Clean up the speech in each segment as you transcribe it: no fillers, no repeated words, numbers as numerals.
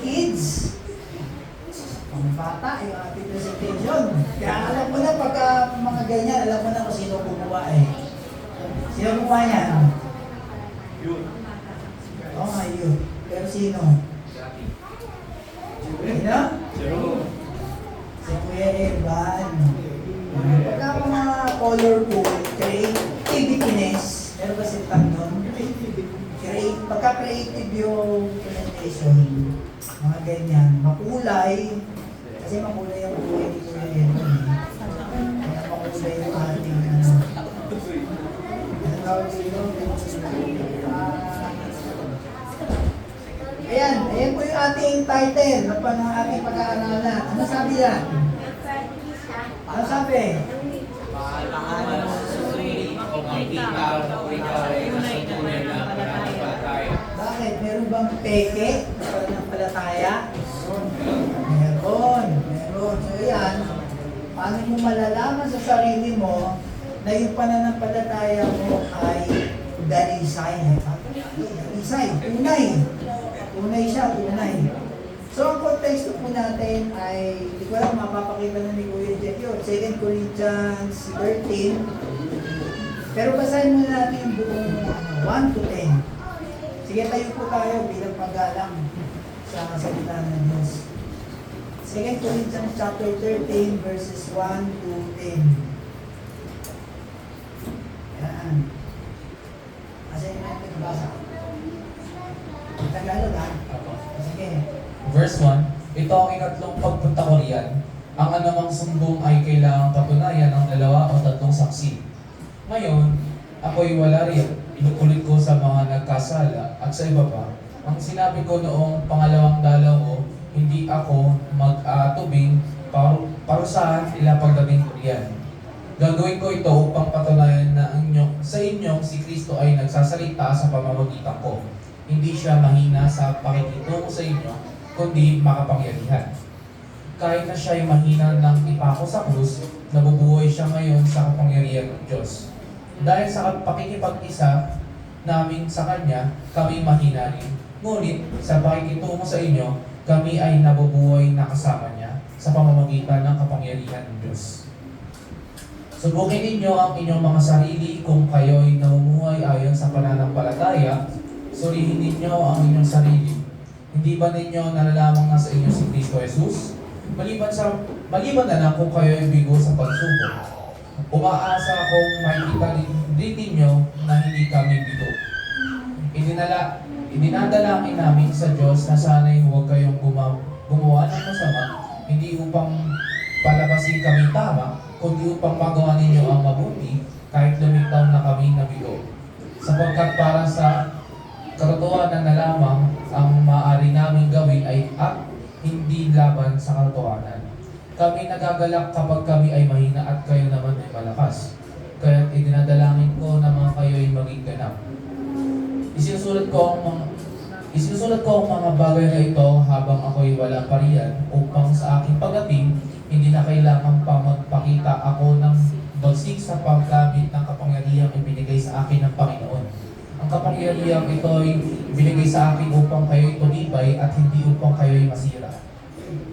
kids. Ang bata, yung ating presentation. Kaya alam mo na pagka mga ganyan, alam mo na kung sino gumawa eh. Sino gumawa niya? Yun. Oo nga, yun. Pero sino? Sino? Jerome. Si Kuya Evan. Pagka mga colorful, creativeness, meron ba si tag nun? Pagka creative yung presentation, mga ganyan, makulay, kasi makulay ang buhay ni Kuya Evan. Kaya makulay yung ating ano. Ano tawag dito? Ayan po yung ating title ng ating pag-aaralan. Ano sabi yan? Ano sabi? Paalaman mo sa sarili o makikita o ikaw ay nasa tunay na pananampalataya. Bakit? Meron bang peke sa pananampalataya? Meron. So yan, paano mo malalaman sa sarili mo na yung pananampalataya mo ay dalisay? Dalisay, tunay. Tunay siya, tunay. So ang konteksto po natin ay, hindi ko lang mapapakita na ni Kuya Jeff yun, 2 Corinthians 13. Pero basahin muna natin yung buong 1 to 10. Sige, tayo po tayo bilang paggalang sa salita ng Diyos. 2 Corinthians chapter 13 verses 1 to 10. Yan. Kasi yung natin basa. Tagalog ha? Sige. Verse 1, ito ang ikatlong pagpunta ko riyan. Ang anumang sumbong ay kailangang patunayan ng 2 o 3 saksi. Ngayon, ako'y wala riyan. Inukulit ko sa mga nagkasala at sa iba pa. Ang sinabi ko noong pangalawang dalaw ko, hindi ako mag-atubing parusahan ila pagdating ko riyan. Gagawin ko ito upang patunayan na sa inyong si Kristo ay nagsasalita sa pamamagitan ko. Hindi siya mahina sa pakikitungo sa inyo, kundi makapangyarihan. Kahit na siya ay mahina ng ipako sa krus, nabubuhay siya ngayon sa kapangyarihan ng Diyos. Dahil sa pakikipag-isa namin sa Kanya, kami mahina rin. Ngunit sa pakikitungo sa inyo, kami ay nabubuhay na kasama niya sa pamamagitan ng kapangyarihan ng Diyos. Subukin ninyo ang inyong mga sarili kung kayo'y namumuhay ayon sa pananampalataya. Surihin ninyo ang inyong sarili. Hindi ba ninyo nalalamang nasa inyo si Kristo Jesus? Maliban na lang kung kayo ay bigo sa pagsubok. Umaasa akong makikita din ninyo na hindi kami bigo. Idinadalangin namin sa Diyos na sana'y huwag kayong gumawa ng masama, hindi upang palabasin kami tama, kundi upang magawa ninyo ang mabuti kahit lumitaw na kami na bigo. Sapagkat para sa katotohanan na lamang ang maaari namin gawin ay hindi laban sa katotohanan. Kami nagagalak kapag kami ay mahina at kayo naman ay malakas. Kaya idinadalangin ko na mga kayo ay maging ganap. Isinusulat ko ang mga bagay na ito habang ako'y wala pa riyan upang sa aking pagdating hindi na kailangan pa magpakita ako ng bagsik sa paggamit ng kapangyarihang ibinigay sa akin ng Panginoon. Ang kapangyarihang ito ay binigay sa akin upang kayo'y tumibay at hindi upang kayo'y masira.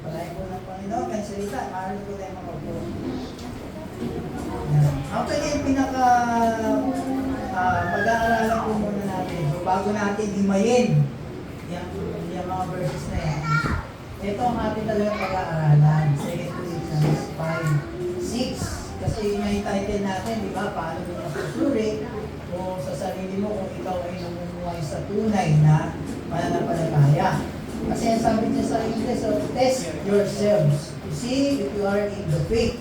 Palayan po ng Panginoon, kaya salita, maaari po tayo makapuro. Actually, yung pag-aaralan po muna natin. So, bago natin himayin yung mga verses na yan, ito ang ating talagang pag-aaralan. 2 Corinthians 5:6. Kasi yun yung title natin, di ba? Paano mo nasusuri o sa sarili mo kung ikaw ay namumuhay sa tunay na pananampalataya. Kasi ang sabi niya sa English, so test yourselves to see if you are in the faith.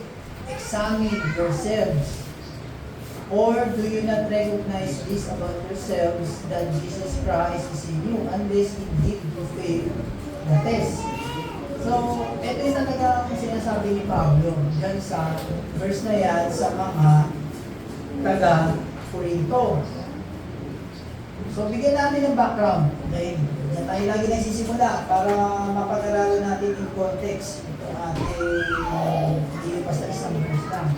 Examine yourselves. Or do you not recognize this about yourselves, that Jesus Christ is in you, unless indeed you fail the test? So, ito yung talaga ang sinasabi ni Pablo dyan sa verse na yan sa mga taga-Corinto. So, bigyan natin ng background. Dahil yan tayo lagi nagsisimula para mapag-aralan natin yung context. Ito ating hindi basta isang verse lang.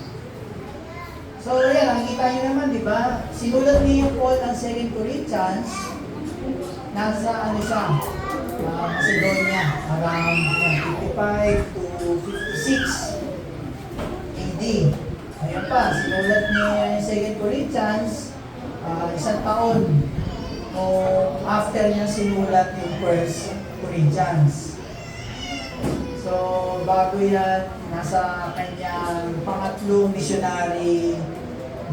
So, yan, nakikita nyo naman, di ba? Sinulat ni Paul ang 2 Corinthians nasa ano siya, Macedonia, around 55 to 56 AD. Ayan pa, sinulat ni 2 Corinthians, isang taon o after niya sinulat yung 1 Corinthians. So, bago yan, nasa kanyang pangatlong missionary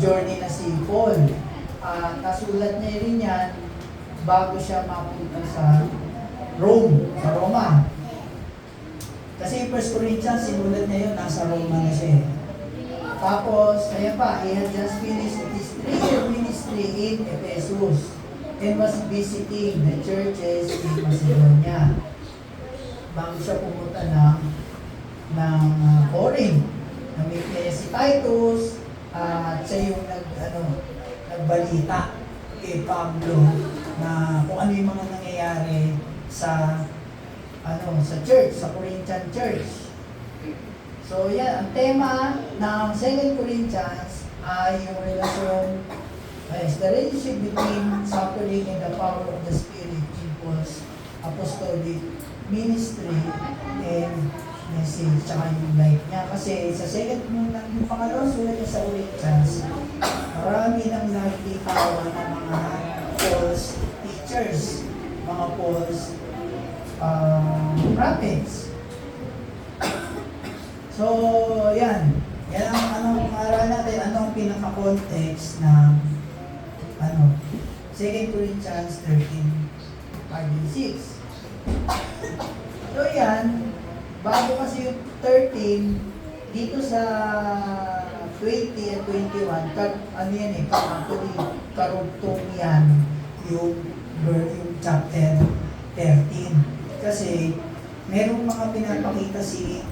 journey na si Paul. Nasulat niya rin yan bago siya mapunta sa Rome, sa Roma. Kasi 1 Corinthians, sinulat niya yun, nasa Roma na siya. Tapos, ayan pa, he had just finished his 3-year ministry in Ephesus and was visiting the churches in Macedonia. Bago siya pumunta ng Corinth. Namit niya si Titus at siya yung nagbalita kay Pablo na kung ano yung mga nangyayari sa church, sa Corinthian church. So yan, ang tema ng 2 Corinthians ay yung relasyon, the relationship between suffering and the power of the Spirit in Paul's apostolic ministry and message, tsaka yung life niya. Kasi sa yung pangalawang sulat niya sa Corinthians, marami nang nakikitawan ng mga false teachers, mga false prophets. So, yan. Yan ang araw natin, ano ang pinaka-context ng 2 Corinthians 13, 5-6. So yan, bago kasi yung 13, dito sa 20 at 21, actually, karugtong yan yung chapter 13. Kasi, merong mga pinapakita si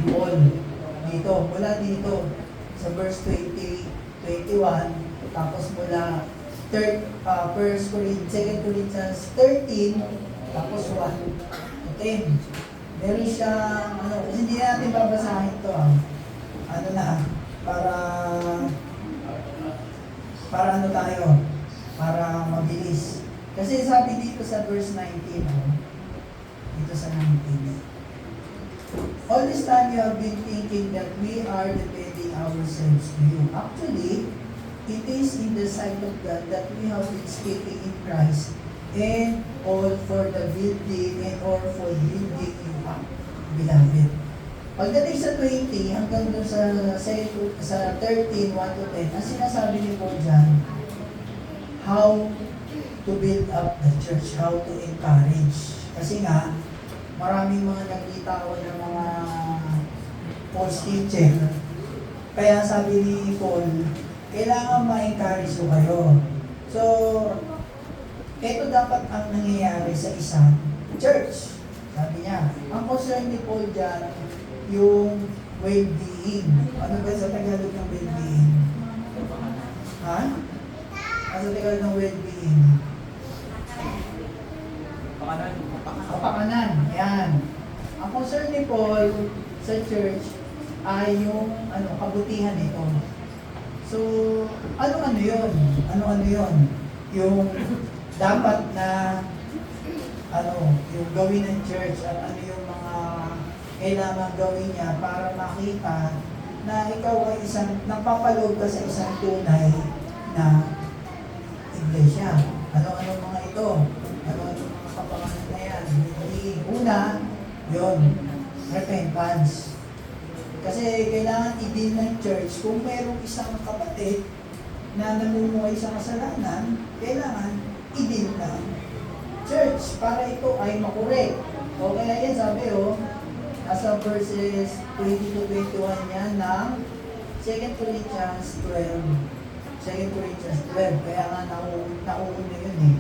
Paul dito, mula dito sa verse 20, 21, tapos mula 2 Corinthians 13, tapos 1 to 10. Meron siyang, kasi hindi natin babasahin ito, para mabilis. Kasi sabi dito sa verse 19, dito sa 19. All this time you have been thinking that we are defending ourselves to you. Actually, it is in the sight of God that we have been speaking in Christ and all for the building and all for building you up, beloved. Pagdating sa 20 hanggang doon sa 13, 1 to 10, ang sinasabi ni Paul dyan, how to build up the church, how to encourage. Kasi nga, maraming mga nagbitawan ng mga false teacher. Kaya sabi ni Paul, kailangan ma-encourage ko kayo. So, ito dapat ang nangyayari sa isang church. Sabi niya, ang concern ni Paul dyan, yung well-being. Ano ba sa Tagalog ng well-being? Ha? Ano sa Tagalog ng well-being? Kapakanan. Yan. Ang concern ni Paul sa church ay yung kabutihan nito. So, ano yun? Ano yun? Yung dapat na yung gawin ng church at ano yung mga kailangan gawin niya para makita na ikaw ay nagpapaloob ka sa isang tunay na iglesia. Ano mga ito? Ano mga kapakanan na yan? Una, yun, repentance. Kasi kailangan i-deal ng church kung mayroong isang kapatid na namumuhay sa kasalanan, kailangan i-deal ng church para ito ay makorek. O kaya yan sabi nasa verses 20 to 21 yan ng 2 Corinthians 12. 2 Corinthians 12. Kaya nga nauuna yun eh.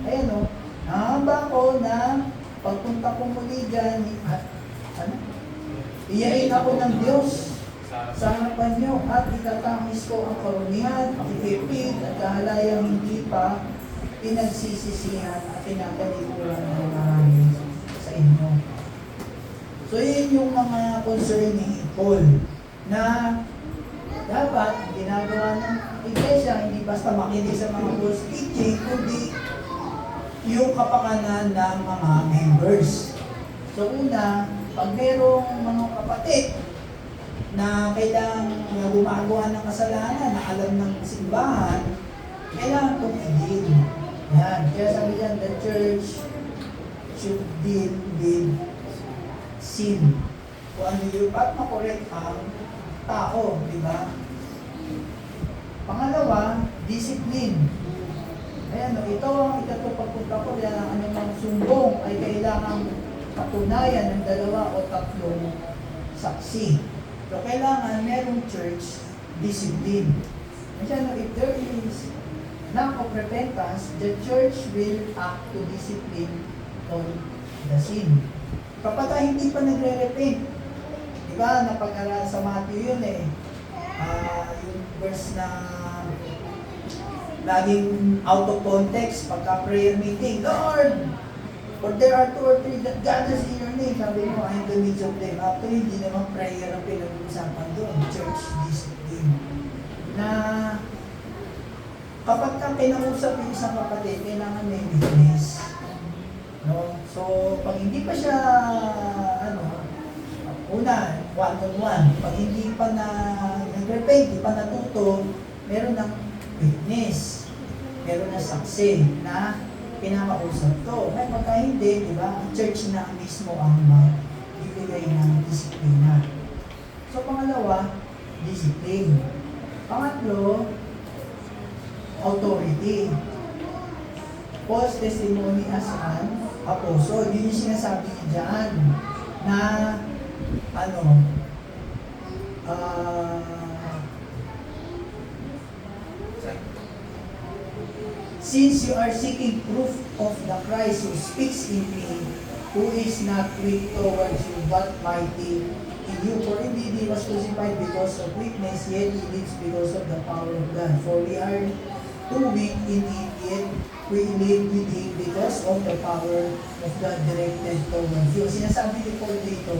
Ayan nahamba ko na pagpunta ko muli dyan, iyain ako ng Diyos sa harapan nyo at itatangis ko ang karunihan, ihipid at kahalayang hindi pa pinagsisisihan at pinakalikuran ng marami sa inyo. So yun yung mga concern ni Paul na dapat ginagawa ng iglesia, hindi basta makinig sa mga false teaching, yung kapakanan ng mga members. So una, pag merong mga kapatid na kailangang gumagawa ng kasalanan na alam ng simbahan, kailangan tumigil. Yan. Kaya sabi diyan, the church should deal with sin. Kung ano yung at makorek ang tao, di ba? Pangalawa, discipline. Ayan, ito ang ikatupagpunta ko, yan ang anumang sumbong ay kailangang patunayan ng 2 o 3 saksi. So, kailangan merong church discipline. Ayan, if there is lack of repentance, the church will act to discipline on the sin. Kapag hindi pa nagre-repent, di ba, napag-aral sa Matthew yun yung verse na laging out of context, pagka prayer meeting, Lord, for there are 2 or 3 that gathers in your name, sabi mo, I am the midst of them. Actually, hindi naman prayer ang pinag-uusapan doon, church discipline. Na kapag ka kinausap yung isang kapatid, kailangan may witness. No? So, pag hindi pa siya, una, one-on-one, pag hindi pa na nag-repent, hindi pa natuto, meron ng witness, meron ng saksi na pinakausap to. Kaya pagka hindi, di ba, ang church na mismo ang magbibigay ng disiplina. So, pangalawa, discipline. Pangatlo, authority. Paul's testimony as an apostle. Yun yung sinasabi niya dyan na since you are seeking proof of the Christ who speaks in me, who is not weak towards you, but mighty in you. For indeed he was crucified because of weakness, yet he lives because of the power of God. For we are too weak indeed, yet we live with him because of the power of God directed towards you. Sinasabi ni Paul dito,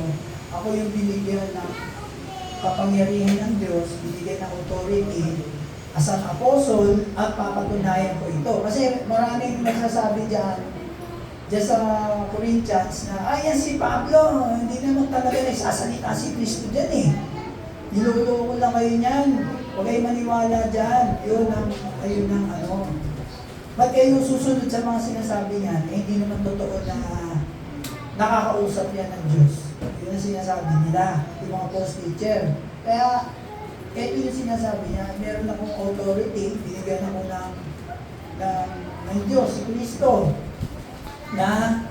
ako yung binigyan ng kapangyarihan ng Diyos, binigyan ng authority as an apostle at papatunayan ko ito. Kasi maraming nagsasabi dyan sa Corinthians na, yan si Pablo, hindi naman talaga nagsasalita si Kristo dyan eh. Niluloko lang kayo niyan. Huwag kayo maniwala dyan. Ayun ang ba't kayo susunod sa mga sinasabi niyan? Hindi naman totoo na nakakausap yan ng Diyos. Yun ang sinasabi nila, yung mga false teacher. Kaya, ito yung sinasabi niya, meron akong authority, binigyan ako ng Diyos, si Kristo, na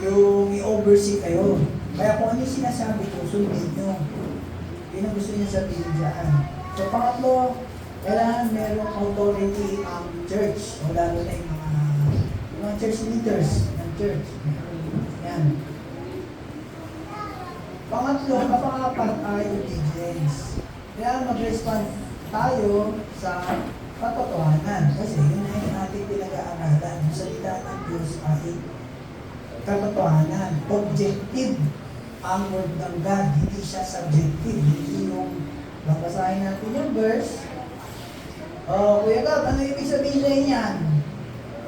yung i-oversee kayo. Kaya kung ano yung sinasabi ko, sundin nyo. Yun ang gusto niya sabihin dyan. So, pangatlo, kailangan merong authority ang church, o lalo na yung mga church leaders ng church. Yan. Pangatlo, kapag ay obedience. Kaya mag-respond tayo sa katotohanan. Kasi yun na yung ating pinag-aaralan. Yung salita ng Diyos ay katotohanan. Objective ang word ng God. Hindi siya subjective. Hindi yung babasahin natin yung verse. Kuya Gab, ano ibig sabihin sa inyan?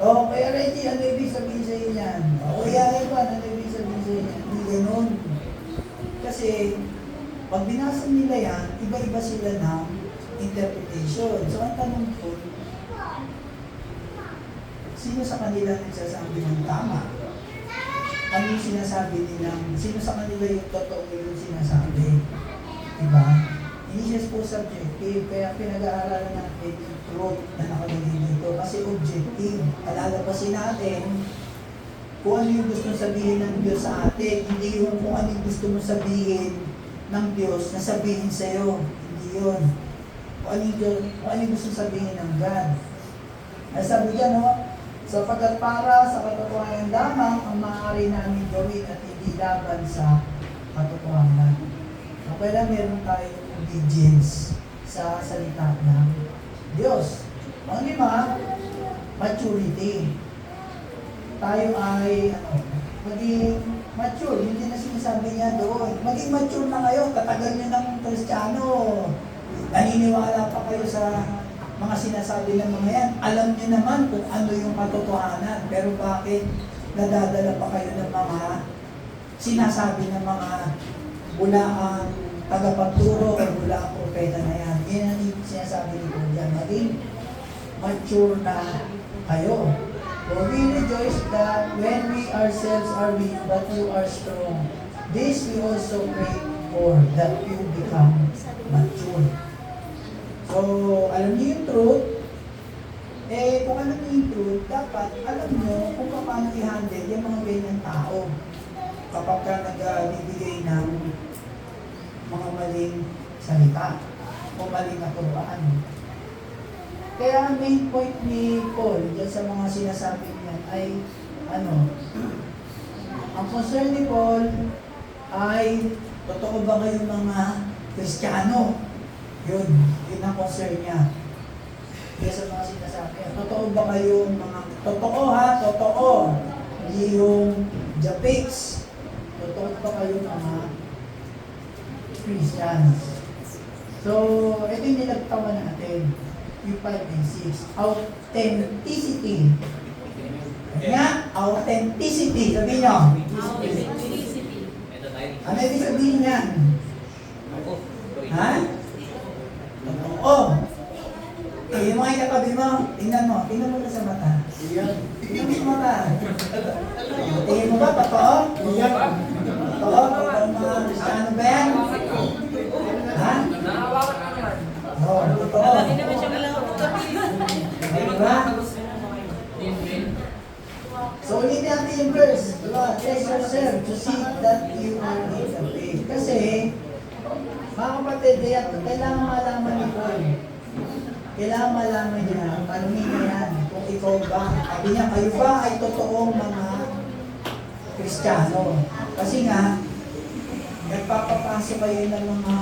Kuya Reggie, ano ibig sabihin sa inyan? Kuya Evan, ano ibig sabihin sa inyan? Hindi ganun. Kasi, pag binasa nila yan, iba-iba sila ng interpretation. So, ang tanong ko, sino sa kanila nagsasabi ng tama? Ano yung sinasabi nilang, sino sa kanila yung totoo yung sinasabi? Diba? Hindi siya po subjective, kaya pinag-aaralan natin yung truth na nakalagay dito. Kasi objective, alalabasin natin kung ano yung gusto sabihin ng Diyos sa atin, hindi yung kung ano yung gusto mo sabihin ng Diyos na sabihin sa'yo. Hindi yun. Kung ano yung gusto sabihin ng God. Ay sabi dyan, sapagkat para sa katotohanan lamang ang maaari namin gawin at hindi laban sa katotohanan. So, kaya meron tayong obedience sa salita ng Diyos. Ang lima, maturity. Tayo ay maging mature. Hindi na sinasabi niya doon. Maging mature na kayo. Katagal nyo ng Kristiyano. Naniniwala pa kayo sa mga sinasabi ng mga yan, alam niyo naman kung ano yung katotohanan. Pero bakit nadadala pa kayo ng mga sinasabi ng mga bulaang tagapagturo o bulaang propeta na yan? Yan ang sinasabi ni Paul yan. Maging mature na kayo. For we rejoice that when we ourselves are weak, but you are strong. This we also pray for, that you become mature. So, alam niyo yung truth. Kung alam niyo yung truth, dapat alam niyo kung paano i-handle yung mga ganyang tao kapag ka nagbibigay ng mga maling salita o maling naturuan. Kaya ang main point ni Paul dyan sa mga sinasabi niya ay ang concern ni Paul ay totoo ba kayong mga Kristiyano? Yun ang concern niya. Kaya sa mga sinasabi niya, totoo ba kayong mga, totoo. Hindi yung japix. Totoo ba kayong mga Christians? So, ito yung nilagtawan natin. Yung 5 and 6. Authenticity. Nga, authenticity. Sabihin nyo. Ano ibig sabihin yan? Ha? Totoo. Yung mga katabi mo, tingnan mo na sa mata. Tingnan mo sa mata. Tingin mo ba, totoo? Totoo? Mga Kristiyano ba yan? Ha? Oo, totoo. Diba? So, ulitin natin yung verse. Diba? Test yourself to see that you are in the faith. Kasi, mga kapatid, kailangan malaman ni Paul. Kailangan malaman niya, tanungin niya yan, kung ikaw ba. Sabi niya, kayo ba ay totoong mga Kristiyano? Kasi nga, nagpapapasok kayo ng mga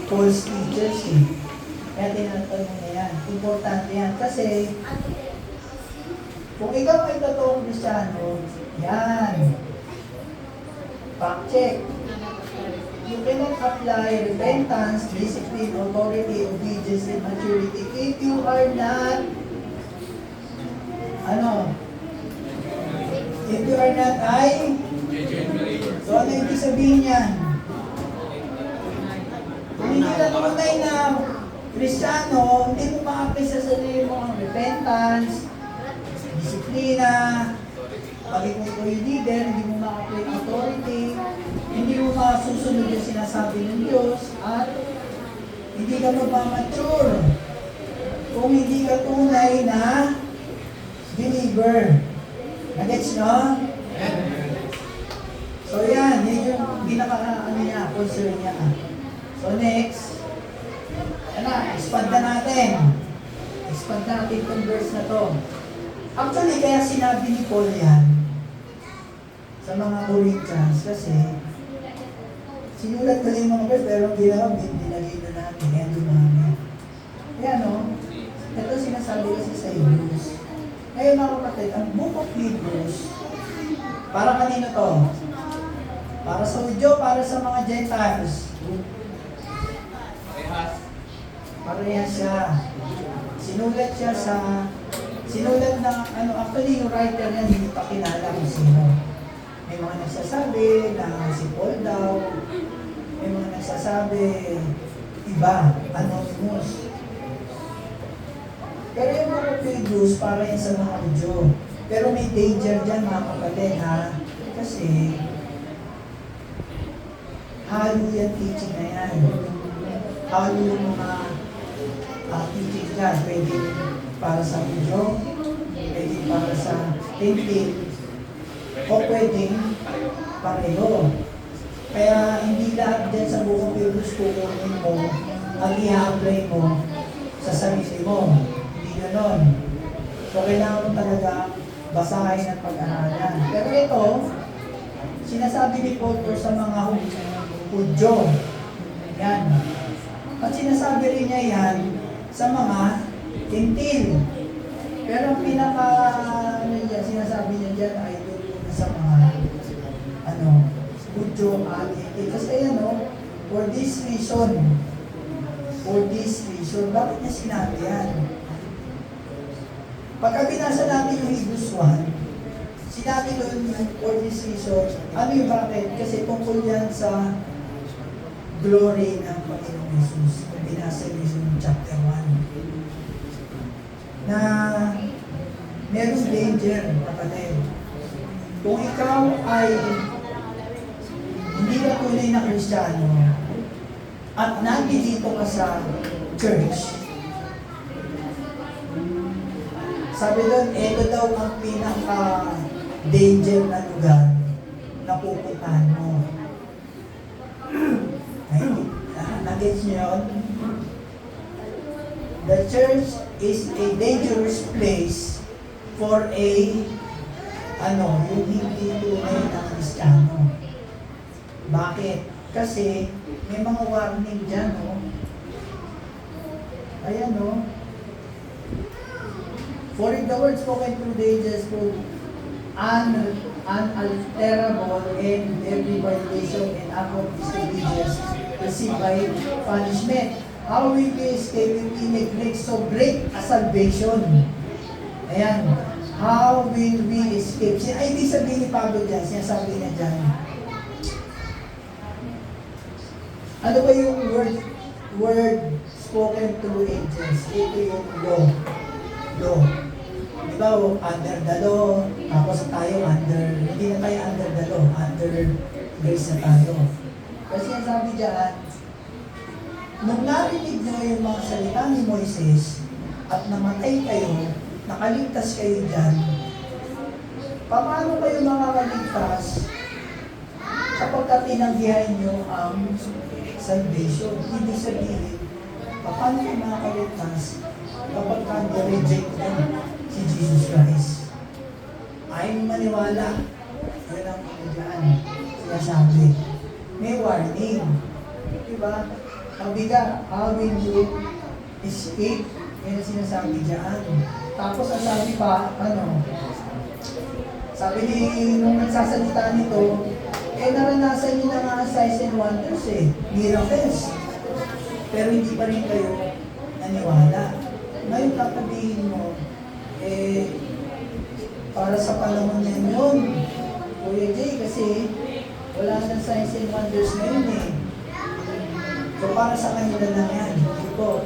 false teachers eh. Kaya tinatanong niya yan. Importante yan. Kasi, kung ikaw ay totoong Kristiyano, yan. Fact check. You cannot apply repentance, discipline, authority, obedience, and maturity if you are not, if you are not so ano ibig sabihin yan? Kung hindi ka tunay na Kristiyano, hindi mo ma-apply sa sarili mo ang repentance, disiplina, pagiging ko yung leader, hindi mo ma-apply ang authority, hindi mo masusunod yung sinasabi ng Diyos, at hindi ka magmamature kung hindi ka tunay na believer. Nagets nyo? So yan yung concern niya. So next, expand na natin. Expand natin itong verse na to. Actually, kaya sinabi ni Paul yan sa mga Corinthians kasi sinulat ko yung mga verse pero hindi naman dinagay na natin. Kaya dumami. Kaya ito sinasabi kasi sa Hebrews. Ngayon mga kapatid, ang book of Hebrews, para kanino to? Para sa Hudyo, para sa mga Gentiles. Parehas siya. Sinulat na, actually yung writer niya hindi pa kilala kung sino. May mga nagsasabi na si Paul daw, may mga nagsasabi, iba, anonymous. Pero yung mga Hebrews, para yan sa mga Hudyo. Pero may danger dyan mga kapatid ha, kasi halo yan teaching na yan. Halo yung mga teaching dyan. Pwede para sa Hudyo, pwede para sa Tintin, o pwede pareho. Kaya hindi lahat dyan sa buong Hebrews kukunin mo, ang i-apply mo sa sarili mo. Hindi ganon. So kailangan mo talaga basahin at pag-aralan. Pero ito, sinasabi ni Paul sa mga Hudyo. Yan. At sinasabi rin niya yan sa mga Tintil. Pero ang sinasabi niya dyan ay doon sa mga Hudyo at Tintil. Kasi for this reason, predecessor. Bakit niya sinabi yan? Pagka binasa natin yung Hebrews 1, sinabi doon for this reason, ano yung bakit? Kasi tungkol yan sa glory ng Panginoong Jesus. Kung binasa niyo yung chapter 1. Na merong danger, kapatid. Kung ikaw ay hindi ka tunay na Kristiyano at nandito ka sa church, sabi doon, ito daw ang pinaka-danger na lugar na pupuntahan mo. Ay, nag-gets niyo yun? The church is a dangerous place for yung hindi tunay na Kristiyano. Bakit? Kasi may mga warning dyan, no? Ayan, no? For if the word spoken through the angels prove unalterable and every violation and act of disobedience received by punishment, how will we escape if we neglect so great a salvation? Ayan. How will we escape? Ay, hindi sabihin ni Pablo dyan, sinasabi niya dyan. Ano ba yung word spoken through angels? Ito yung law. Di ba, under the law, tapos tayo hindi na tayo under the law, under grace na tayo. Kasi ang sabi dyan, nung narinig nyo yung mga salita ni Moises at namatay kayo, nakaligtas kayo dyan, paano kayo makakaligtas kapag tinanggihan nyo ang salvation? Ibig sabihin, paano kayo makakaligtas kapag ka-reject nyo si Jesus Christ? Ayaw maniwala. Yan ang dyan. Sinasabi. May warning. Diba? Sabi ka, how will you escape? Yan ang sinasabi dyan. Tapos ang sabi pa, sabi ni nung nagsasalita nito, naranasan niyo na nga signs and wonders miracles. Pero hindi pa rin kayo naniwala. Ngayon kakabihin mo, para sa panahon na yun, Kuya Jay, kasi wala nang signs and wonders ngayon So para sa kanila lang yan. Ito,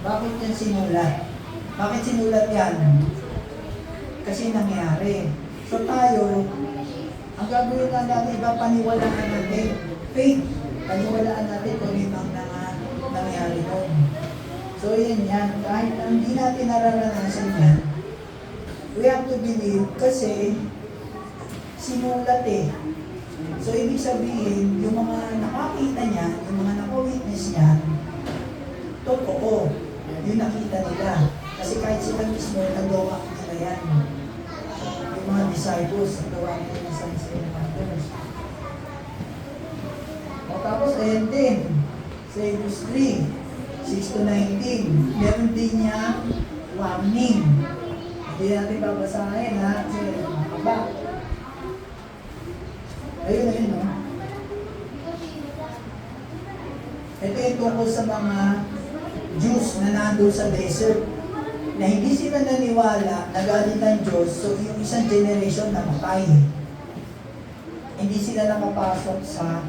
bakit yan sinulat? Bakit sinulat yan? Kasi nangyari. So tayo, ang gagawin lang natin, iba paniwalaan natin. Faith, paniwalaan natin kung ano ang nangyari noon. So yan. Kahit hindi natin nararanasan yan, we have to believe kasi sinulat So ibig sabihin, yung mga nakakita niya, yung mga nakawitness niya, totoo, yung nakita nila. Kasi kahit sila mismo, nagawa nila yan. Yung mga disciples, nagawa nila yung signs and wonders. Tapos, ayan din, sa Hebrews 3, 6-19, meron din niya warning. Hindi natin babasahin, ha? Kasi, makaba. Ayun, no? Ito yung tungkol sa mga Jews na nandun sa desert na hindi sila naniwala na galit ang Diyos, so yung isang generation namatay. Hindi sila nakapasok sa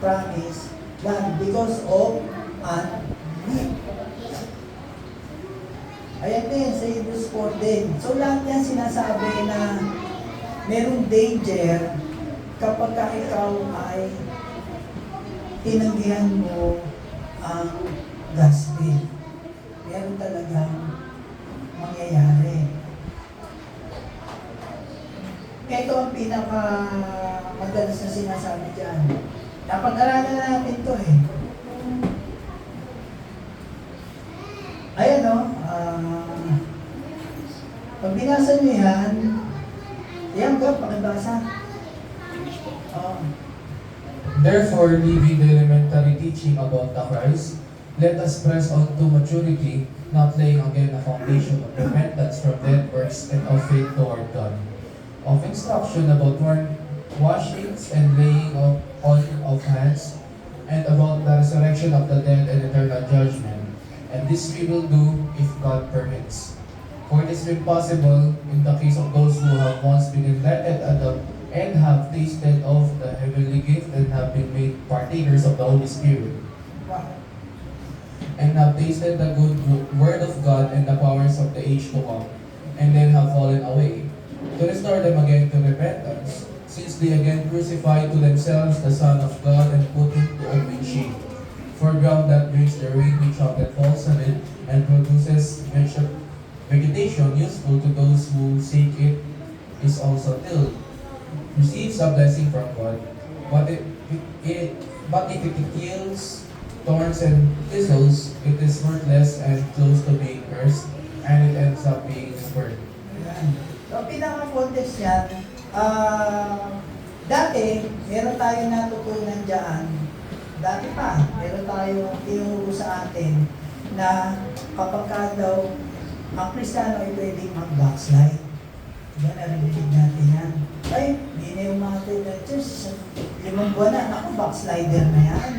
promise land because of unbelief. Ayan din, sa Hebrews 4 din. So lahat yan sinasabi na merong danger kapag ka ikaw ay tinanggihan mo ang gospel. Meron talagang mangyayari. Ito ang madalas na sinasabi dyan. Napag-aralan natin ito Ayan pag binasa nyo yan pakibasa. Therefore, leaving the elementary teaching about the Christ, let us press on to maturity, not laying again a foundation of repentance from dead works and of faith toward God, of instruction about washings and laying on of hands, and about the resurrection of the dead and eternal judgment. and this we will do if God permits. For it has been possible in the case of those who have once been enlightened and have tasted of the heavenly gift and have been made partakers of the Holy Spirit, Wow. and have tasted the good word of God and the powers of the age to come, and then have fallen away, to restore them again to repentance, since they again crucified to themselves the Son of God and put him to open shame. For ground that drinks the rain which often falls on it and produces vegetation useful to those who seek it is also tilled, receives a blessing from God. But if it yields thorns and thistles, it is worthless and close to being cursed, and it ends up being burned. Ayan. So, pinaka-context yan, dati, meron tayo natutunan dyan, dati pa, meron tayo tinuro sa atin na kapag ka daw ang Kristiyano ay pwedeng mag-backslide. Diba, narinig natin yan. Ay, hindi na yung mga church, 5 buwan na, naku, backslider na yan.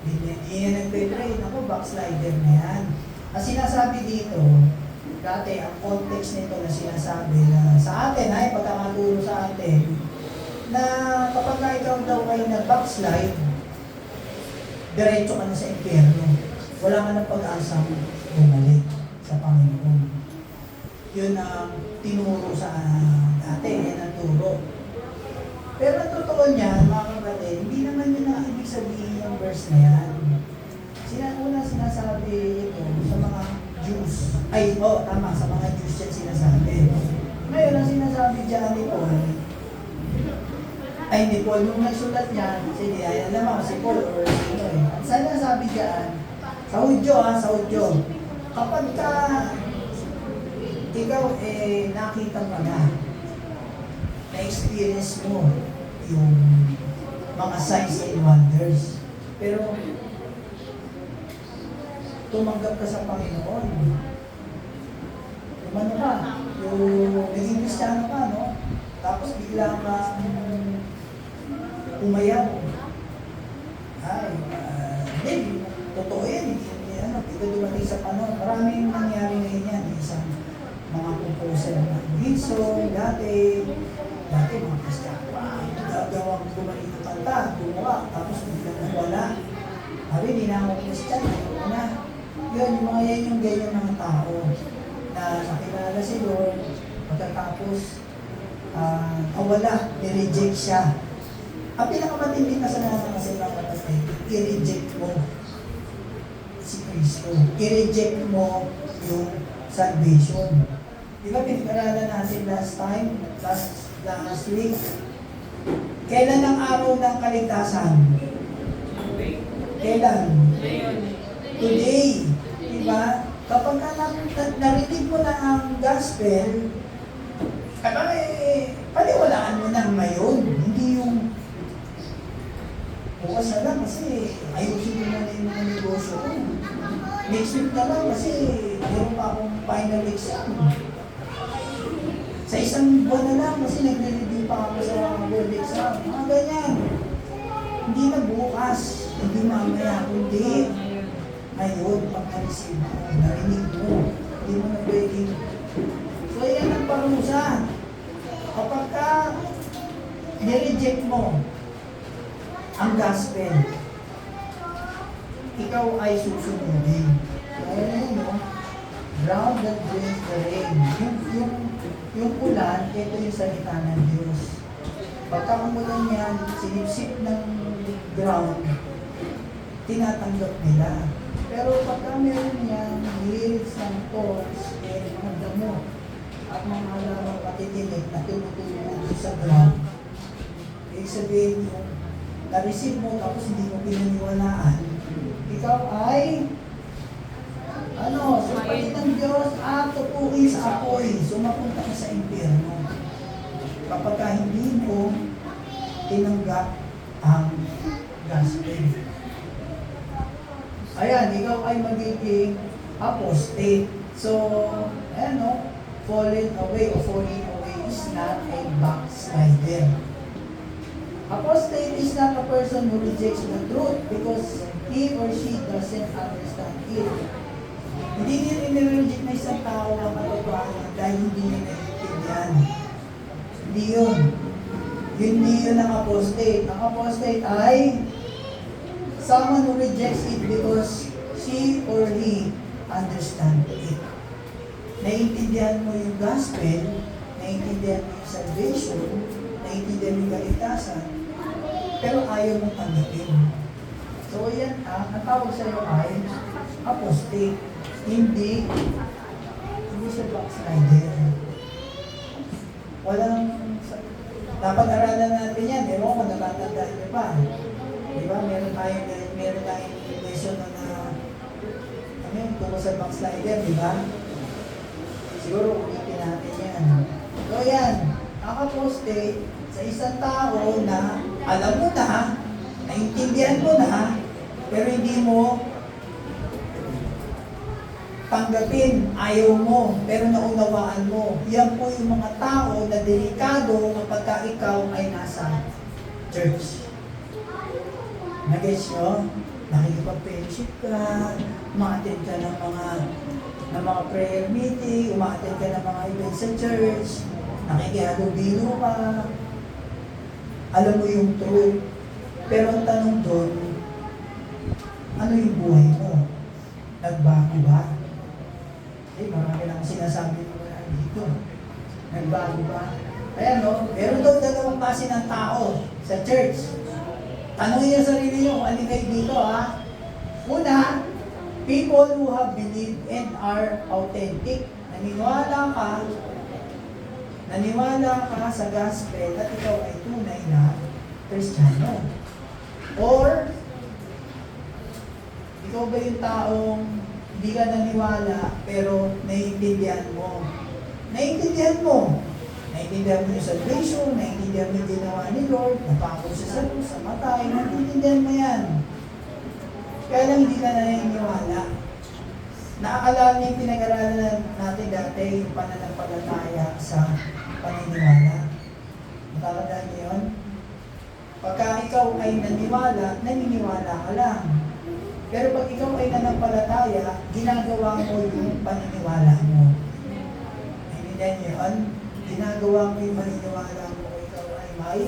Hindi na nagpe-pray, naku, backslider na yan. Ang sinasabi dito, dati, ang context nito na sinasabi na sa atin, ay pagkakaturo sa atin, na kapag ka ikaw daw ay nag-backslide, diretso ka na sa impyerno. Wala ka ng pag-asang bumalik sa Panginoon. Yun ang tinuro sa dati, yan ang turo. Pero ang totoo niyan, mga kapatid, hindi naman yun ang ibig sabihin yung verse na yan. Sinasabi ito sa mga Jews. Tama, sa mga Jews yan sinasabi. Ngayon, ang sinasabi dyan ni Paul, ni Paul, nung nagsulat niyan, sige, alam mo, si Paul or sino eh. Ang sinasabi dyan, sa Hudyo, kapag ka ikaw nakita mo na-experience mo yung mga signs and wonders, pero tumanggap ka sa Panginoon, umano ka, yung naging Kristiyano ka, no? Tapos bigla ka umayaw. Hindi, totoo yan, ito dumating sa panahon. Maraming nangyari ngayon yan. Isang mga composer ng Wilson, dati mga Kristiyano, gagawang gumaling ng kanta, gumawa, tapos biglang nawala. Sabi, hindi na ako Kristiyano, ayoko na. Yun, yung mga yan yung ganyan mga tao na nakilala si Lord, pagkatapos wala, i-reject siya. Ang pinakamatinding kasalanan kasi mga kapatid, i-reject mo si Kristo. I-reject mo yung salvation. Di ba pinag-aralan natin last week? Kailan ang araw ng kaligtasan? Kailan? Today. Di ba? Kapag narinig mo na ang gospel, paniwalaan mo na ngayon. Hindi yung bukas na lang kasi ayusin mo na yung mga negosyo ko. Next week na lang kasi mayroon pa akong final exam. Sa isang buwan na lang kasi nagre-review pa ako sa board exam. Mga ganyan. Hindi na bukas, hindi mamaya, kundi ngayon, pag na-receive mo, narinig mo, hindi mo na pwedeng. So yan ang parusa. Kapag ka nireject mo ang gospel, ikaw ay susunodin. Kaya na yun, no? Ground that brings the rain. Yung ulan, ito yung salita ng Diyos. Pagka umulan yan, sinipsip ng ground, tinatanggap nila. Pero pagka meron yan, lyrics ng thorns, mga damo, at mga alamang patitinig na tumutulong sa ground, ibig sabihin yung na-receive mo tapos hindi mo pinaniwalaan, ikaw ay supatin ng Diyos at tupuin sa apoy, sumapunta ka sa impyerno. Kapag ka hindi mo tinanggap ang gospel. Ayan, ikaw ay magiging apostate. So, falling away is not a backslider. Apostate is not a person who rejects the truth because he or she doesn't understand it. Hindi niya i-reject na isang tao ang katotohanan dahil hindi niya naiintindihan. Hindi yun. Hindi yun ang apostate. Ang apostate ay someone who rejects it because she or he understand it. Naiintindihan mo yung gospel, naiintindihan mo yung salvation, naiintindihan mo yung kaligtasan, pero ayaw mong tanggapin. So yan ang tawag sa iyo ay apostate. Hindi siya backslider. Dapat aralan natin yan. Ewan ko, natatandaan niyo pa. Di ba? Meron tayong lesson na tungkol sa backslider, di ba? Siguro ulitin natin yan. So yan, ang apostate sa isang tao na alam mo na, naintindihan mo na, pero hindi mo tanggapin, ayaw mo, pero naunawaan mo. Yan po yung mga tao na delikado kapag ikaw ay nasa church. Nag-gets nyo? Nakikipag-fellowship ka, umaattend ka ng mga prayer meeting, umaattend ka ng mga events sa church, nakikihalubilo ka, alam mo yung truth. Pero ang tanong doon, ano yung buhay mo? Nagbago ba? Marami lang sinasabi ko na dito. Nagbago ba? Ayan no, meron daw dalawang klase ng tao sa church. Tanongin niyo sarili niyo kung alin kayo dito ha. Una, people who have believed and are authentic. Naniwala ka sa gospel at ikaw ay tunay na Kristiyano. Or, ikaw ba yung taong hindi ka naniwala, pero naiintindihan mo. Naiintindihan mo yung salvation, naiintindihan mo yung ginawa ni Lord, napako siya sa krus, sa matay, naiintindihan mo yan. Kaya lang hindi ka naniniwala. Naaalala niyo yung pinag-aralan natin dati, yung pananampalataya sa paniniwala. Natatandaan niyo yun? Pagka ikaw ay naniniwala ka lang. Pero pag ikaw ay nanampalataya, ginagawa mo yung paniniwala mo. Naintindihan niyo yun? Ginagawa mo yung paniniwala mo kung ikaw ay may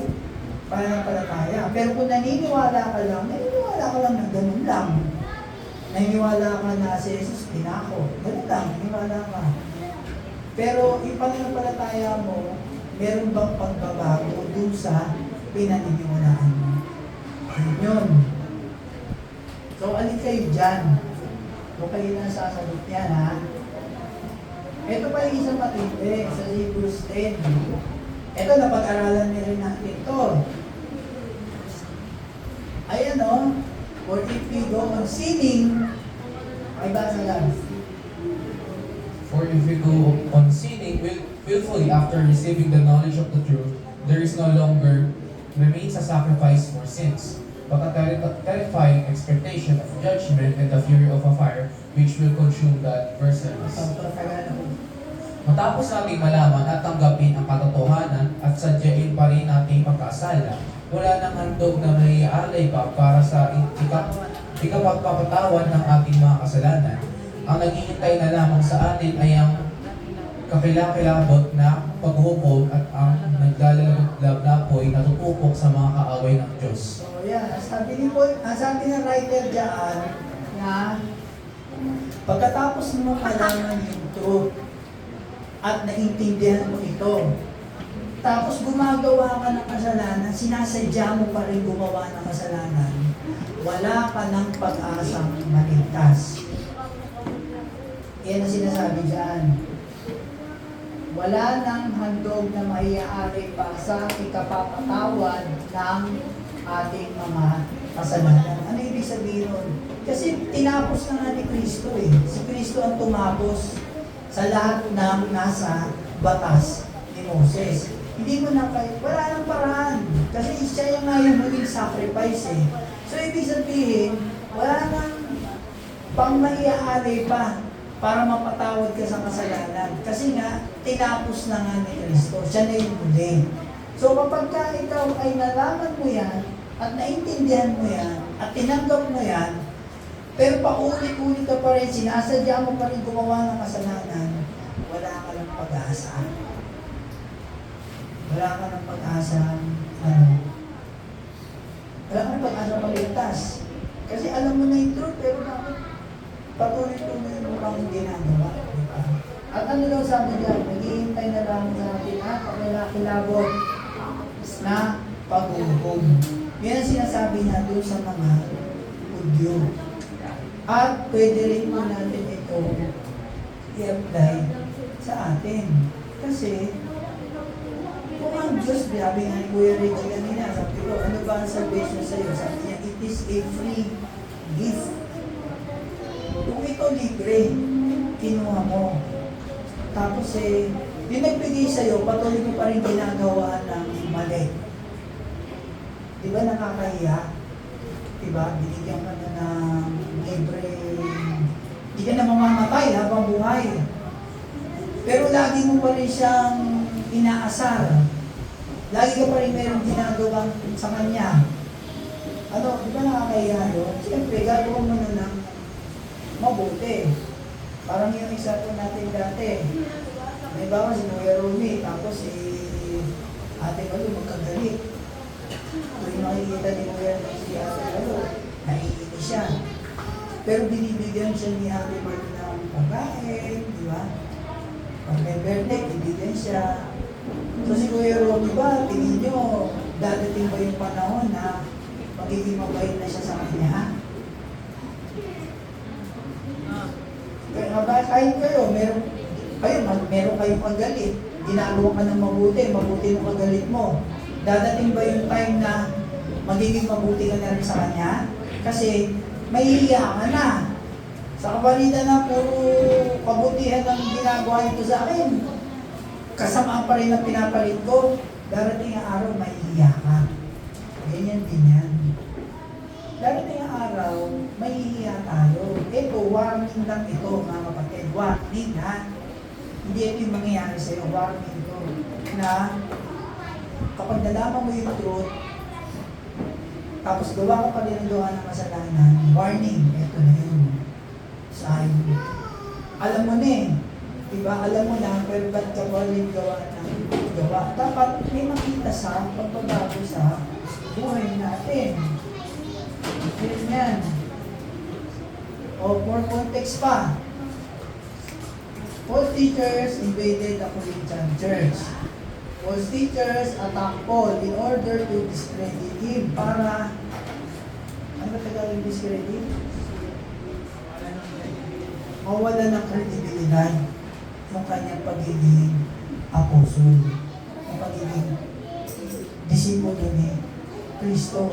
pananampalataya. Pero kung naniniwala ka lang na ganun lang. Naniniwala ka na si Jesus pinako. Ganun lang, naniniwala ka. Pero yung pananampalataya mo, meron bang pagbabago dun sa pinaniniwalaan mo? Yun. So, alin kayo dyan? Kung kayo nasasagot yan, ha? Ito pa yung isang matindi sa Hebrews 10. Ito, napag-aralan niyo rin natin ito. Ayan, o. For if we go on sinning, ay basa lang. For if we go on sinning willfully after receiving the knowledge of the truth, there is no longer remains a sacrifice for sins, but a terrifying expectation of judgment and the fury of a fire which will consume the adversaries. Matapos nating malaman at tanggapin ang katotohanan at sadyain pa rin nating pagkasala, wala nang handog na may alay pa para sa ikapagpapatawan ng ating mga kasalanan. Ang naghihintay na lamang sa atin ay ang kakilakilabot na paghukom at ang naglalalablab na apoy na tutupok sa mga kaaway ng Diyos. So, yan. Sabi ng writer dyan na pagkatapos mo malaman yung truth at naintindihan mo ito, tapos gumagawa ka ng kasalanan, sinasadya mo pa rin gumawa ng kasalanan, wala ka ng pag-asang maligtas. Yan ang sinasabi dyan. Wala nang handog na maiaari pa sa ikapapatawad ng ating mga kasalanan. Ano ibig sabihin nun? Kasi tinapos na nga ni Kristo eh. Si Kristo ang tumapos sa lahat ng nasa batas ni Moses. Hindi mo na kayo, wala nang paraan. Kasi siya yung nga yung maging sacrifice eh. So ibig sabihin, wala nang pang maiaari pa para mapatawad ka sa kasalanan. Kasi nga, tinapos na nga ni Kristo. Siya na yung huli. So kapag ka ikaw ay nalaman mo yan, at naintindihan mo yan, at tinanggap mo yan, Pero paulit-ulit ka pa rin, sinasadya mo pa rin gumawa ng kasalanan, wala ka ng pag-asa. Wala ka ng pag-asa, wala ka ng pag-asa maligtas. Kasi alam mo na yung truth, pero bakit patuloy-tuloy mo kang ginagawa? Diba? At ano daw sabi niya, naghihintay na lang sa atin at pakilakilabot na pag-uhukom. Yan ang sinasabi niya doon sa mga Hudyo. At pwede rin po natin ito i-apply sa atin. Kasi kung ang Diyos, sabi nga ni Kuya Rico kanina, sabi ko, ano ba ang salvation sa'yo? Sabi niya, it is a free gift. Kung ito libre, kinuha mo. Tapos yung nagbigay sa'yo, patuloy mo pa rin ginagawa ng mali. Di ba nakakahiya? Di ba? Binigyan ka na ng libre. Di ka na mamamatay habang buhay. Pero lagi mo pa rin siyang inaasar. Lagi ka pa rin mayroong ginagawa sa kanya. Ano, di ba nakakahiya doon? Siyempre, gagawa mo na ng mabuti. Parang yung example natin dati. May bawa si Kuya Romy, tapos si Ate Malo magkagalit. Kung makikita ni Kuya si Ate Malo, naiinis siya. Pero binibigyan siya ni Ate Malo ng pagkain, di ba? Pag may birthday, bibigyan siya. So si Kuya Romy ba, tingin nyo, dadating ba yung panahon na magiging mabait na siya sa kanya? Kaya kahit kayo, meron kayong kagalit, ginagawa ka ng mabuti ng kagalit mo. Dadating ba yung time na magiging mabuti ka na rin sa kanya? Kasi mahihiya ka na. Sa kabalitan na puro kabutihan ang ginagawa nito sa akin, kasamaan pa rin ang pinapalit ko, darating ang araw, mahihiya ka. Ganyan din yan. Darating ang araw, mahihiya tayo. Ito, warning lang ito, mga kapatid. Warning ha. Hindi ito yung mangyayari sa'yo. Warning ito. Na kapag nalaman mo yung truth, tapos gawa ka pa rin ang gawa ng kasalanan, warning, ito na yun. Sign. Alam mo na eh. Diba? Alam mo na, pero ba't ka pa rin gawa ng gawa? Dapat may makita sa pagbabago sa buhay natin. Yan. O, for context pa. False teachers invaded the Corinthian church. False teachers attacked Paul in order to discredit him para, ano ba Tagalog discredit? Mawala ng kredibilidad ng kanyang pagiging apostol, ng pagiging disipulo ni Kristo.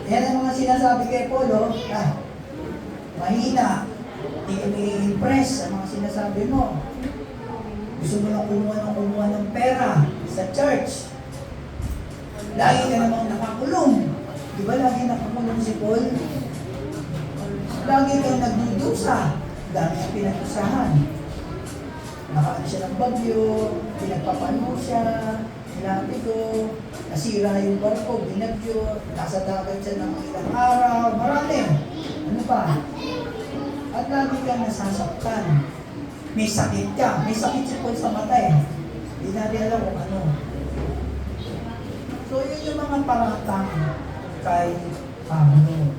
Yan ang mga sinasabi kay Paul, mahina, hindi ka i-impress sa mga sinasabi mo. Gusto mo lang kumuha ng pera sa church. Lagi ka namang nakakulong. Di ba lagi nakakulong si Paul? Lagi kang nagdudusa. Dami ang pinagdusahan. Nakaan siya ng bagyo, pinagpapano siya, ko, nasira yung barko, binagyo, nasa dagat siya ng ilang araw, marami. Ano pa? At lagi ka nasasaktan. May sakit ka. May sakit si Paul sa mata eh. Hindi natin alam kung ano. So yun yung mga paratang kay Pablo.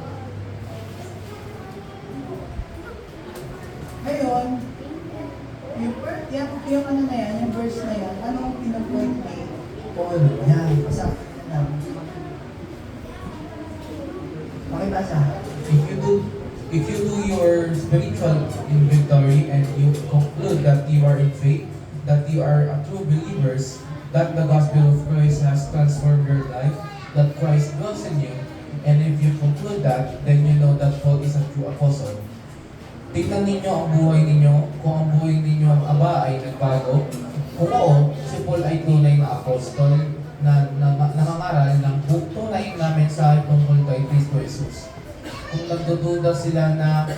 Ngayon, yung ano na yan, yung verse na yan, anong pinapoint ni Paul? Yan, pasakin na lang. Makibasa. If you do your spiritual inventory and you conclude that you are in faith, that you are a true believers, that the gospel of Christ has transformed your life, that Christ dwells in you, and if you conclude that, then you know that Paul is a true apostle. Tignan ninyo ang buhay ninyo, kung ang buhay ninyo ang aba ay nagbago. Kung oo, si Paul ay tunay na apostol na nangangaral ng tunay na mensahe tungkol kay Kristo Jesus. Kung nagdududa sila na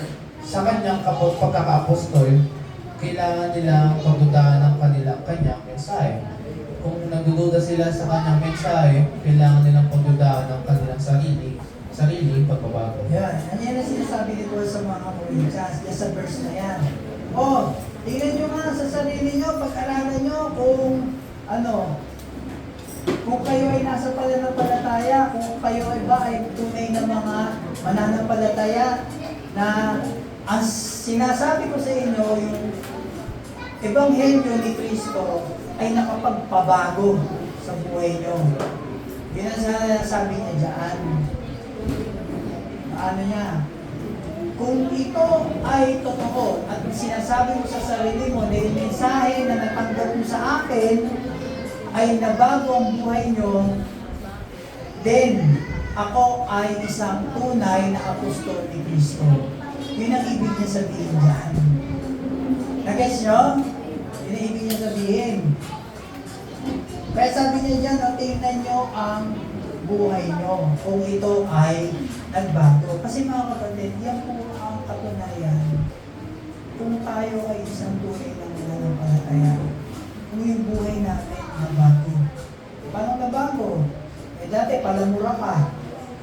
sa kanyang pagkaka-apostol, kailangan nilang pagdudahan ng kanyang mensahe. Kung nagdududa sila sa kanyang mensahe, kailangan nilang pagdudahan ng kanilang sarili Sariling pagbabago. Yan. Yan ang sinasabi ni Paul sa mga Corinthians. Yan sa verse na yan. O, tingnan nyo nga sa sarili nyo, pag-aralan nyo kung kung kayo ay nasa pananampalataya, kung kayo ay ba ay tunay na mga mananampalataya na ang sinasabi ko sa inyo, yung Ebanghelyo ni Kristo ay nakapagpabago sa buhay nyo. Yun ang sinasabi niya dyan. Ano niya? Kung ito ay totoo at sinasabi mo sa sarili mo na yung mensahe na natanggap mo sa akin ay nabago ang buhay nyo, then ako ay isang tunay na apostol ni Kristo. Yun ang ibig niya sabihin dyan. Nag-gets nyo? Yun ang ibig niya sabihin. Kaya sabi niya dyan, tingnan nyo ang buhay nyo kung ito ay nagbago. Kasi mga kapatid, yan po ang katunayan kung tayo ay isang tunay na mananampalataya. Kung yung buhay natin nabago. Paano nabago? Dati palamura ka.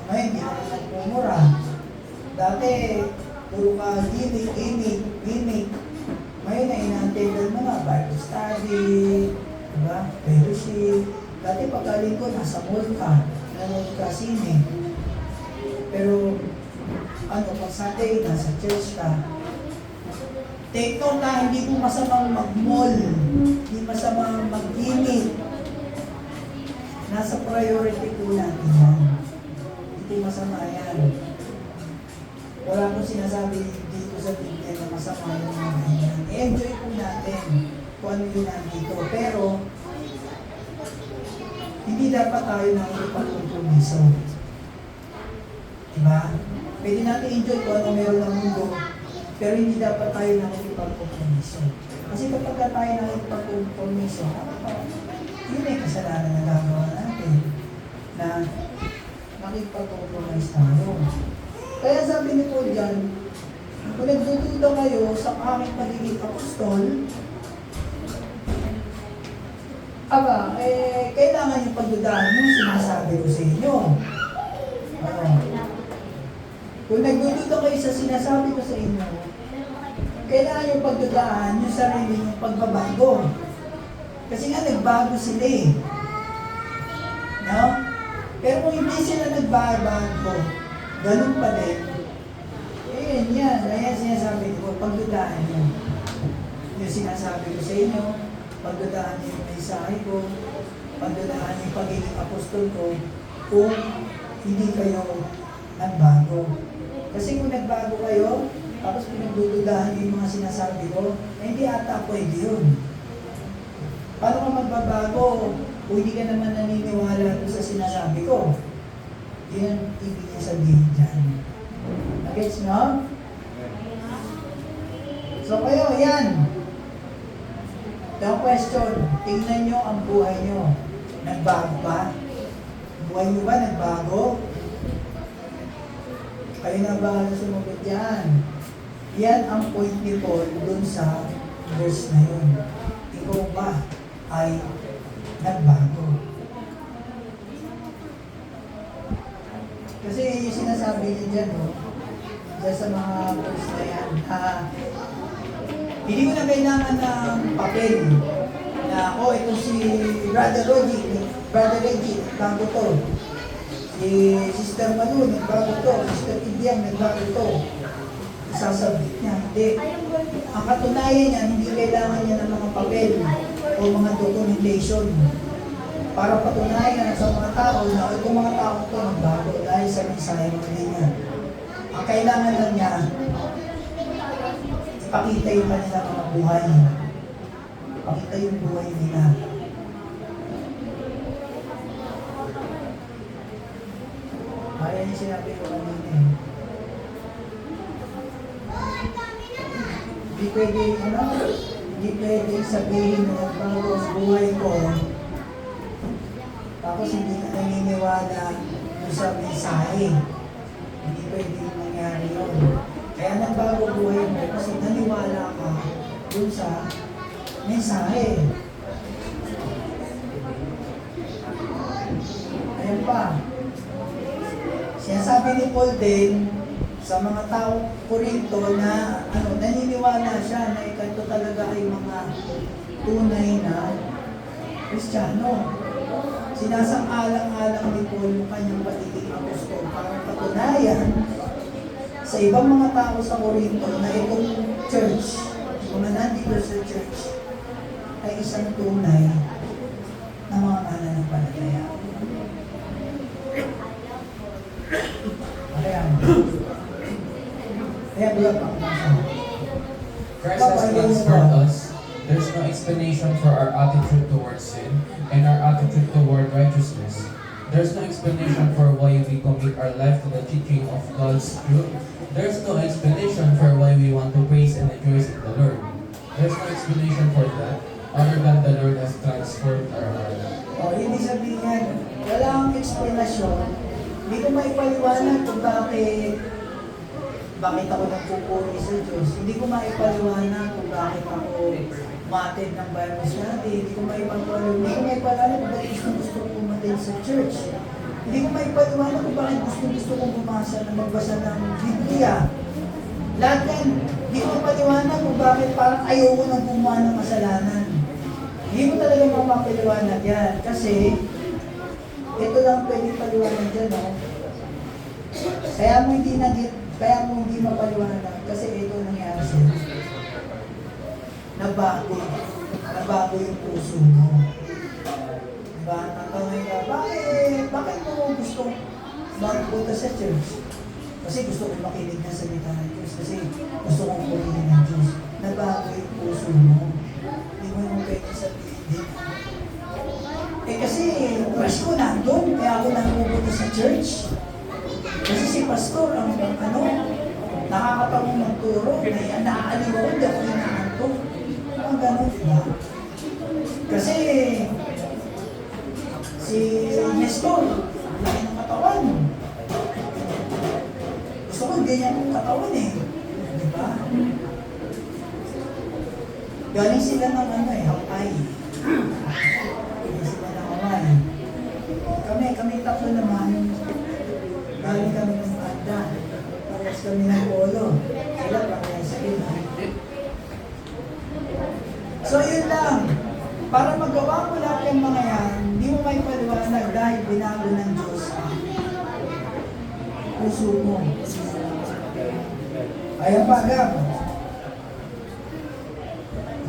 Ngayon, hindi ka na nagmumura. Dati, puro ka gimmick. Ngayon, ina-attended mo na, Bible study, diba? Fellowship. Dati pagkaling ko, nasa mall ka, nanonood ka sine. Pero, pag Sunday, nasa church ka. Take note na, hindi mo masamang mag-mall, hindi masamang mag-gimmick. Nasa priority po natin yan. Hindi masama yan. Wala akong sinasabi dito sa Biblia na masama yung mga ganyan. Enjoy po natin kung ano yun nandito. Pero, hindi dapat tayo nakikipagkompromiso. Diba? Pwede natin enjoy kung ano meron ng mundo, pero hindi dapat tayo nakikipagkompromiso. Kasi kapag tayo nakikipagkompromiso, yun ay kasalanan na gagawa natin na nakikipagkompromise tayo. Kaya sabi ni Paul dyan, kung nagdududa kayo sa aking pagiging apostol, kailangan yung pagdudahan yung sinasabi ko sa inyo. Kung nagdududa kayo sa sinasabi ko sa inyo, kailangan yung pagdudahan yung sarili yung pagbabago. Kasi nga nagbago sila eh. No? Pero kung hindi sila nagbago, ganun pa din. Yan. Ayan sinasabi ko, pagdudahan nyo. Yung sinasabi ko sa inyo, pagdudahan nyo yung mensahe ko, pagdudahan nyo yung pagiging apostol ko, kung hindi kayo nagbago. Kasi kung nagbago kayo, tapos pinagdududahan nyo yung mga sinasabi ko, hindi ata pwede yun. Paano ka magbabago kung hindi ka naman naniniwala sa sinasabi ko? Yun ang ibig niya sabihin dyan. Gets no? So kayo, yan. The question, tingnan nyo ang buhay nyo. Nagbago ba? Buhay nyo ba nagbago? Kayo na ba sumagot dyan? Yan ang point ni Paul dun sa verse na yun. Ikaw ba ay nagbago? Kasi yung sinasabi niya dyan, dyan sa mga verse na yan, hindi mo na kailangan ng papel na, ito si Brother Reggie, bago to. Si Sister Manu, nagbago to. Sister Idyang, nagbago to. Isasabit niya, hindi. Ang katunayan niya, hindi kailangan niya ng mga papel o mga documentation para patunayan sa mga tao na itong mga tao ito nagbago dahil sa mensahe ng niya. Ang kailangan lang niya, ipakita yung kanilang mga buhay. Ipakita yung buhay nila. Kaya yung sinabi ko kanina eh. Hindi pwede sabihin na nagbago ang buhay ko, tapos hindi ka naniniwala sa mensahe. Hindi pwede mangyari yun. Kaya nagbago buhay mo kasi naniwala ka dun sa mensahe. Ayan pa. Sinasabi ni Paul din sa mga tao Korinto na naniniwala siya na ito talaga ay mga tunay na Kristiyano. Sinasang-alang-alang ni Paul yung kanyang pagiging apostol para patunayan sa ibang mga tao sa Korinto na itong church, mga nandito sa church, ay isang tunay na mga mananampalataya. Kaya bilang pakmasa. Christ has transformed us. There's no explanation for our attitude towards sin and our attitude toward righteousness. There's no explanation for why we commit our life to the teaching of God's truth. There's no explanation for why we want to praise and rejoice in the Lord. There's no explanation for that other than the Lord has transformed our heart. Ibig sabihin, wala akong explanation. Hindi ko maipaliwanag kung bakit ako nagpupuri sa Diyos. Hindi ko maipaliwanag kung bakit ako umatid ng Bible study. Hindi ko maipaliwanag kung bakit gusto ko umatid sa church. Hindi ko maipaliwanag kung bakit gusto kong magbasa ng Biblia. Lahat yan, hindi ko maipaliwanag kung bakit parang ayoko nang gumawa ng kasalanan. Hindi ko talaga mapapaliwanag yan. Kasi, ito lang pwede paliwanag dyan, no? Kaya mo hindi mapaliwanag kasi ito nangyari sa'yo. Nabago yung puso mo. Diba? Natanong ka, bakit mo gusto magpunta sa church? Kasi gusto kong makinig ng salita ng Diyos. Kasi gusto kong pumili ng Diyos. Nabago yung puso mo. Hindi mo yung pwede sabihin. Kasi crush ko nandun, kaya ako napupunta sa church. Kasi si pastor, nakakatawang magturo, naaaliw ako, hindi ako inaanto. Ang gano'n, diba? Kasi, si Nestor, laki ng katawan. Gusto ko, ganyan ang katawan eh. Diba? Galing sila ng Hawaii. Galing sila ng Hawaii. Kami tatlo naman, galing kami ng Anda. Parehas kami ng polo. Sila parehas din. So yun lang. Para magawa mo lahat yung mga yan, hindi mo may paliwanag dahil binago ng Diyos ang puso mo. Ayan pa, Gab.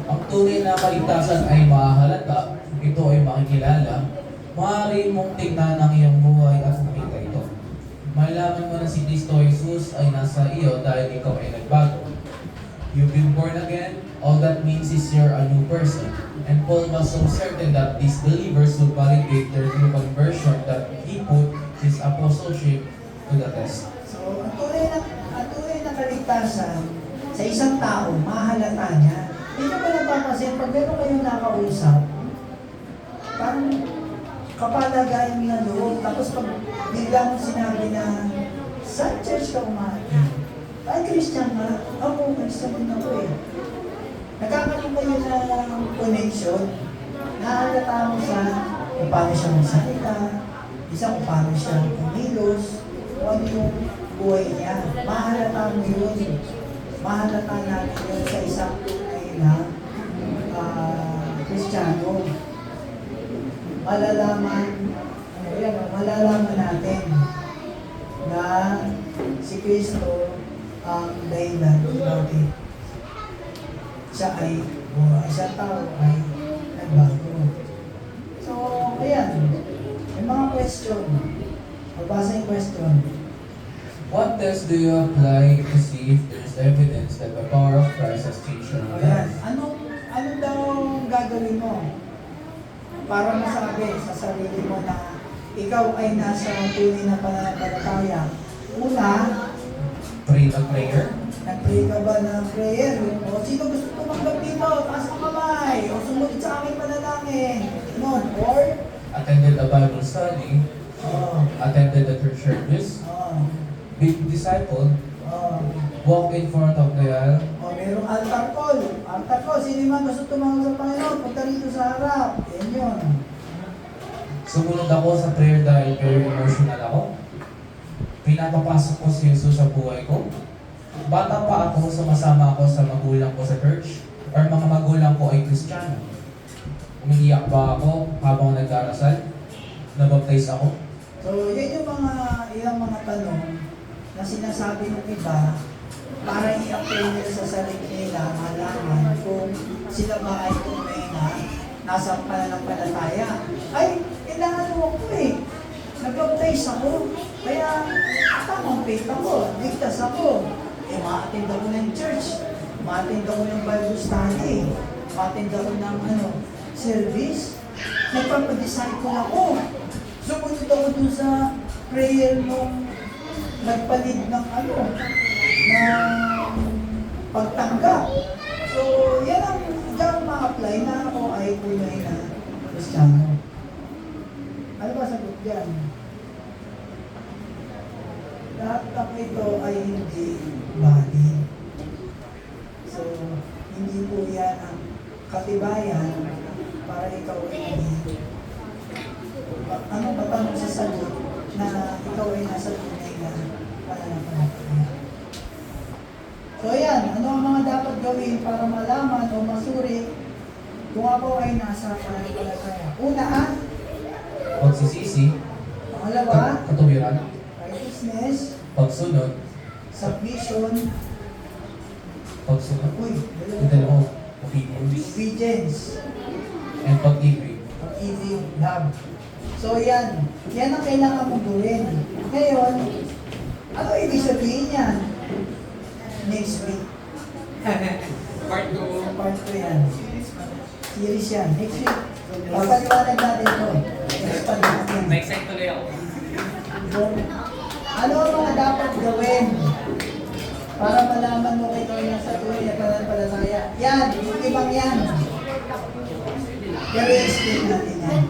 Ang tunay na kaligtasan ay mahahalata, ito ay makikilala. Maaari mong tingnan ang iyong buhay at makita ito. Malaman mo na si Kristo Jesus ay nasa iyo dahil ikaw ay nagbago. You've been born again, all that means is you're a new person. And Paul was so certain that these believers would validate their new conversion that he put his apostleship to the test. So, ang tunay na kaligtasan sa isang tao, mahalata niya. Hindi ba napapansin, pag meron kayong nakausap, parang kapalagayan na loob, tapos pag biglang sinabi na, saan church ka umatin? Ay, Christian nga. Ako, Christian din ako eh. Nagkakaroon kayo ng connection, nahalata mo sa kung paano siya magsalita, isa kung paano siya kumilos, kung ano yung buhay niya. Mahalata mo yun. Mahalata natin yun sa isang tunay na Kristiyano. Malalaman natin na si Kristo ang dahilan bakit siya ay isang tao ay nagbago. So, ayan. May mga question. Magbasa yung question. What test do you apply to see if there's evidence that the power of Christ has changed your Ayan. life? Ano daw gagawin mo para masabi sa sarili mo na ikaw ay nasa tunay na pananampalataya? Una, Pray a prayer. nag-pray ka ba ng prayer? O sino gusto tumanggap dito? Taas ang kamay. O sumunod sa aking panalangin. Ano? Or? Attended a Bible study. Oh. Attended the church service. Oh. Big disciple. Oh. Walk in front of the aisle. O merong altar call. Altar call. Sino man gusto tumanggap sa Panginoon? Punta rito sa harap. Yan yun. Sumunod ako sa prayer dahil very emotional ako. pinapapasok ko si Jesus sa buhay ko. Bata pa ako, sumasama ako sa magulang ko sa church, or mga magulang ko ay Kristiyano. Umiiyak ba ako habang nag-arasal? Nabaptize ako? So, yan yung mga ilang mga tanong na sinasabi ng iba para i-apply nila sa sarili nila, malaman kung sila ba ay tunay na nasa pananampalataya. Ay, kailangan mo ako eh. Nag-baptize ako. Kaya, tamang faith ako. Ligtas ako. Eh, ma-attend ako ng church. Ma-attend ako ng Bible study. Ma-attend ako ng service. Nagpapadisciple ako. Sumunod ako dun sa prayer nung nagpalit ng ng pagtanggap. So, yan ang diyan ma-apply na ako ay tunay na Kristiyano. Ano ba sagot dyan? Lahat ng ito ay hindi valid. So, hindi po yan ang katibayan para ikaw ay matanong sa sagot na ikaw ay nasa tunay na pananampalataya. So yan, ano ang mga dapat gawin para malaman o masuri kung ako ay nasa pananampalataya? Una, Pagsisisi, pangalawa, katuwiran, righteousness, pagsunod, submission, pagsunod, dalawa, dalawa, obedience, obedience, and pag-ibig. pag-ibig, love. So yan ang kailangan mong gawin. Ngayon, ano ibig sabihin yan? Next week. Part 2. Part 2 yan. Series yan. Next week. Papaliwanag natin ito. Expand natin. Na-excite tuloy ako. So, ano ang mga dapat gawin para malaman mo kay Toy na sa tunay na pananampalataya? Yan, yung ibang yan. Pero i-explain natin yan.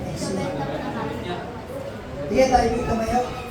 Next week. Sige tayo dito mayo.